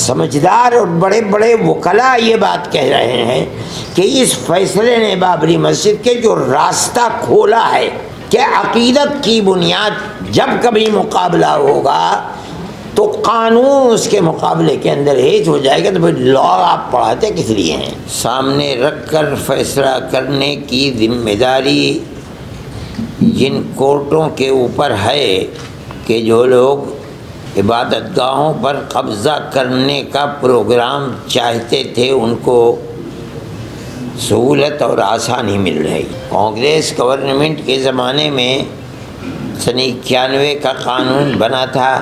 سمجھدار اور بڑے بڑے وکلاء یہ بات کہہ رہے ہیں کہ اس فیصلے نے بابری مسجد کے جو راستہ کھولا ہے کہ عقیدت کی بنیاد جب کبھی مقابلہ ہوگا تو قانون اس کے مقابلے کے اندر ہیج ہو جائے گا، تو پھر لا آپ پڑھاتے کس لیے ہیں؟ سامنے رکھ کر فیصلہ کرنے کی ذمہ داری جن کورٹوں کے اوپر ہے کہ جو لوگ عبادت گاہوں پر قبضہ کرنے کا پروگرام چاہتے تھے ان کو سہولت اور آسانی مل رہی۔ کانگریس گورنمنٹ کے زمانے میں سن 91 کا قانون بنا تھا،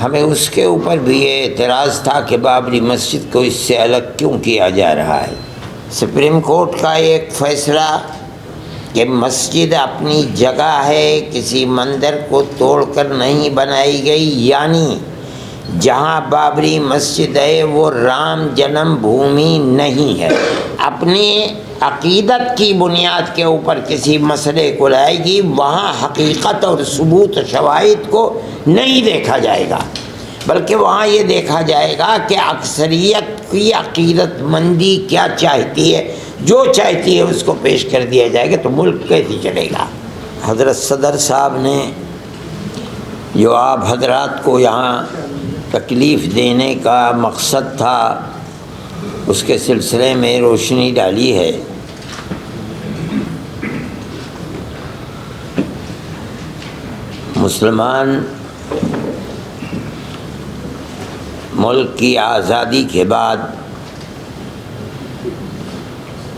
ہمیں اس کے اوپر بھی یہ اعتراض تھا کہ بابری مسجد کو اس سے الگ کیوں کیا جا رہا ہے۔ سپریم کورٹ کا ایک فیصلہ کہ مسجد اپنی جگہ ہے، کسی مندر کو توڑ کر نہیں بنائی گئی، یعنی جہاں بابری مسجد ہے وہ رام جنم بھومی نہیں ہے، اپنی عقیدت کی بنیاد کے اوپر کسی مسئلے کو لائے گی، وہاں حقیقت اور ثبوت شواہد کو نہیں دیکھا جائے گا، بلکہ وہاں یہ دیکھا جائے گا کہ اکثریت کی عقیدت مندی کیا چاہتی ہے، جو چاہتی ہے اس کو پیش کر دیا جائے گا، تو ملک کیسے چلے گا؟ حضرت صدر صاحب نے جو آپ حضرات کو یہاں تکلیف دینے کا مقصد تھا اس کے سلسلے میں روشنی ڈالی ہے۔ مسلمان ملک کی آزادی کے بعد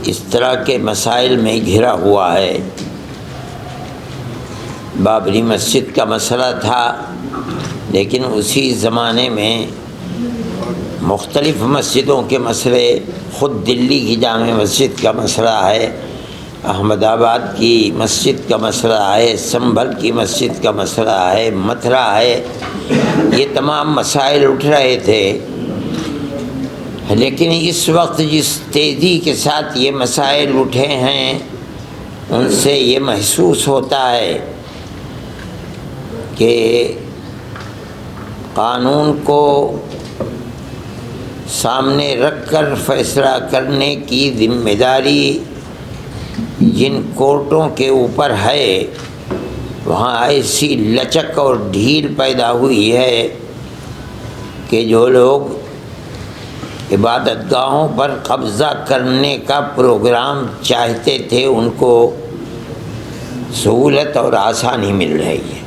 اس طرح کے مسائل میں گھرا ہوا ہے۔ بابری مسجد کا مسئلہ تھا، لیکن اسی زمانے میں مختلف مسجدوں کے مسئلے، خود دلی کی جامع مسجد کا مسئلہ ہے، احمد آباد کی مسجد کا مسئلہ ہے، سنبھل کی مسجد کا مسئلہ ہے، متھرا ہے، یہ تمام مسائل اٹھ رہے تھے۔ لیکن اس وقت جس تیزی کے ساتھ یہ مسائل اٹھے ہیں ان سے یہ محسوس ہوتا ہے کہ قانون کو سامنے رکھ کر فیصلہ کرنے کی ذمہ داری جن کورٹوں کے اوپر ہے وہاں ایسی لچک اور ڈھیل پیدا ہوئی ہے کہ جو لوگ عبادت گاہوں پر قبضہ کرنے کا پروگرام چاہتے تھے ان کو سہولت اور آسانی مل رہی ہے۔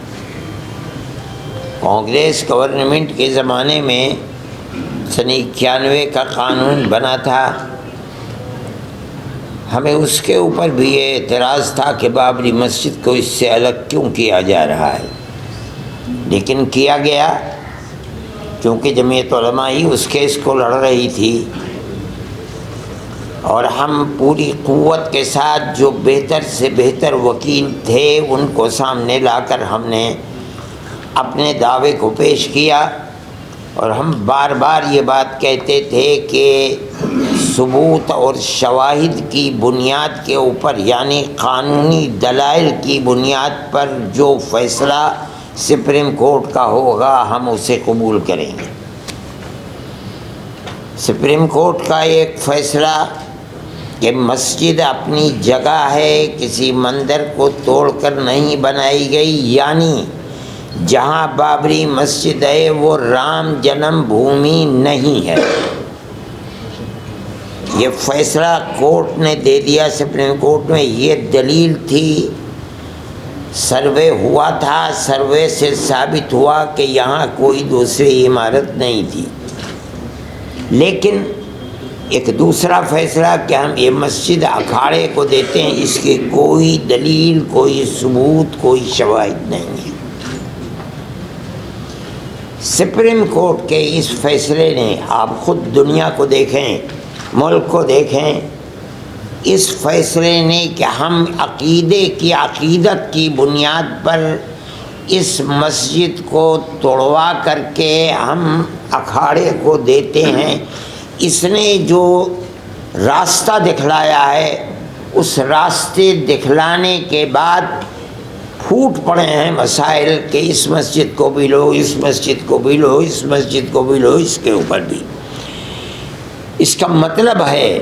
کانگریس گورنمنٹ کے زمانے میں سن 91 کا قانون بنا تھا، ہمیں اس کے اوپر بھی یہ اعتراض تھا کہ بابری مسجد کو اس سے الگ کیوں کیا جا رہا ہے، لیکن کیا گیا کیونکہ جمعیت علماء ہی اس کیس کو لڑ رہی تھی، اور ہم پوری قوت کے ساتھ جو بہتر سے بہتر وکیل تھے ان کو سامنے لا کر ہم نے اپنے دعوے کو پیش کیا، اور ہم بار بار یہ بات کہتے تھے کہ ثبوت اور شواہد کی بنیاد کے اوپر، یعنی قانونی دلائل کی بنیاد پر جو فیصلہ سپریم کورٹ کا ہوگا ہم اسے قبول کریں گے۔ سپریم کورٹ کا ایک فیصلہ کہ مسجد اپنی جگہ ہے، کسی مندر کو توڑ کر نہیں بنائی گئی، یعنی جہاں بابری مسجد ہے وہ رام جنم بھومی نہیں ہے، یہ فیصلہ کورٹ نے دے دیا سپریم کورٹ میں۔ یہ دلیل تھی، سروے ہوا تھا، سروے سے ثابت ہوا کہ یہاں کوئی دوسری عمارت نہیں تھی، لیکن ایک دوسرا فیصلہ کہ ہم یہ مسجد اکھاڑے کو دیتے ہیں، اس کی کوئی دلیل، کوئی ثبوت، کوئی شواہد نہیں ہے۔ سپریم کورٹ کے اس فیصلے نے، آپ خود دنیا کو دیکھیں، ملک کو دیکھیں، اس فیصلے نے کہ ہم عقیدت کی بنیاد پر اس مسجد کو توڑوا کر کے ہم اکھاڑے کو دیتے ہیں، اس نے جو راستہ دکھلایا ہے اس راستے دکھلانے کے بعد پھوٹ پڑے ہیں مسائل کہ اس مسجد کو بھی لو، اس مسجد کو بھی لو، اس مسجد کو بھی لو، اس کے اوپر بھی۔ اس کا مطلب ہے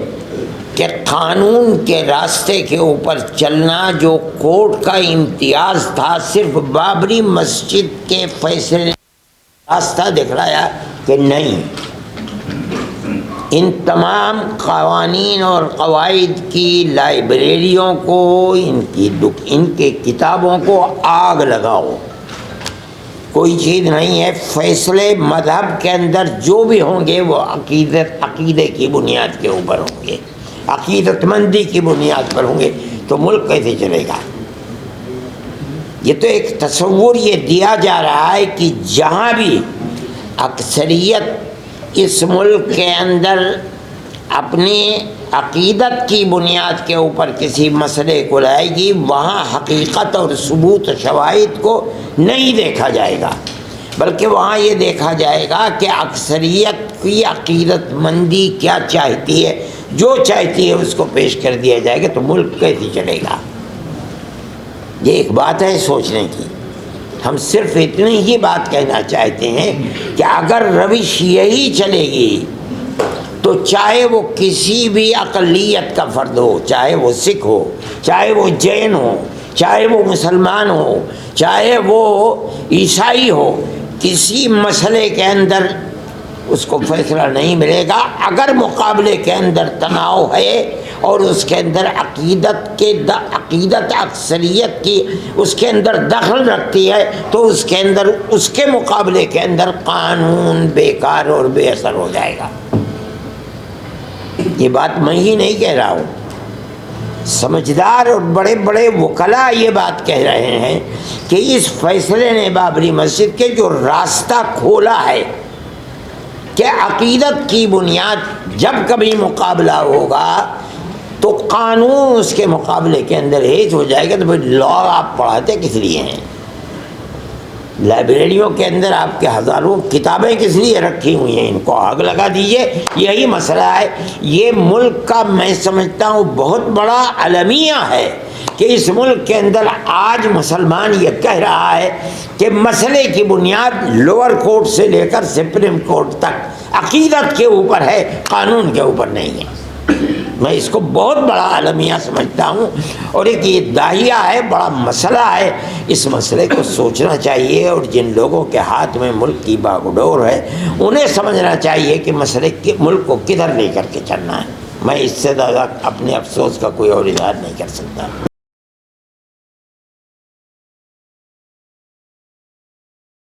کہ قانون کے راستے کے اوپر چلنا جو کورٹ کا امتیاز تھا، صرف بابری مسجد کے فیصلے نے راستہ دکھلایا کہ نہیں، ان تمام قوانین اور قواعد کی لائبریریوں کو، ان کے کتابوں کو آگ لگاؤ، کوئی چیز نہیں ہے۔ فیصلے مذہب کے اندر جو بھی ہوں گے وہ عقیدے کی بنیاد کے اوپر ہوں گے، عقیدت مندی کی بنیاد پر ہوں گے، تو ملک کیسے چلے گا؟ یہ تو ایک تصور یہ دیا جا رہا ہے کہ جہاں بھی اکثریت اس ملک کے اندر اپنی عقیدت کی بنیاد کے اوپر کسی مسئلے کو لائے گی، وہاں حقیقت اور ثبوت شواہد کو نہیں دیکھا جائے گا، بلکہ وہاں یہ دیکھا جائے گا کہ اکثریت کی عقیدت مندی کیا چاہتی ہے، جو چاہتی ہے اس کو پیش کر دیا جائے گا، تو ملک کیسے چلے گا؟ یہ ایک بات ہے سوچنے کی۔ ہم صرف اتنی ہی بات کہنا چاہتے ہیں کہ اگر روش یہی چلے گی تو چاہے وہ کسی بھی اقلیت کا فرد ہو، چاہے وہ سکھ ہو، چاہے وہ جین ہو، چاہے وہ مسلمان ہو، چاہے وہ عیسائی ہو، کسی مسئلے کے اندر اس کو فیصلہ نہیں ملے گا۔ اگر مقابلے کے اندر تناؤ ہے اور اس کے اندر عقیدت اکثریت کی اس کے اندر دخل رکھتی ہے، تو اس کے اندر، اس کے مقابلے کے اندر قانون بیکار اور بے اثر ہو جائے گا۔ یہ بات میں ہی نہیں کہہ رہا ہوں، سمجھدار اور بڑے بڑے وکلاء یہ بات کہہ رہے ہیں کہ اس فیصلے نے بابری مسجد کے جو راستہ کھولا ہے کہ عقیدت کی بنیاد جب کبھی مقابلہ ہوگا تو قانون اس کے مقابلے کے اندر ہیج ہو جائے گا، تو پھر لا آپ پڑھاتے کس لیے ہیں؟ لائبریریوں کے اندر آپ کے ہزاروں کتابیں کس لیے رکھی ہوئی ہیں؟ ان کو آگ لگا دیجئے۔ یہی مسئلہ ہے۔ یہ ملک کا میں سمجھتا ہوں بہت بڑا المیہ ہے کہ اس ملک کے اندر آج مسلمان یہ کہہ رہا ہے کہ مسئلے کی بنیاد لوور کورٹ سے لے کر سپریم کورٹ تک عقیدت کے اوپر ہے، قانون کے اوپر نہیں ہے۔ میں اس کو بہت بڑا المیہ سمجھتا ہوں، اور ایک یہ داہیہ ہے، بڑا مسئلہ ہے۔ اس مسئلے کو سوچنا چاہیے، اور جن لوگوں کے ہاتھ میں ملک کی باگڈور ہے انہیں سمجھنا چاہیے کہ مسئلے کے ملک کو کدھر لے کر کے چلنا ہے۔ میں اس سے زیادہ اپنے افسوس کا کوئی اور اظہار نہیں کر سکتا۔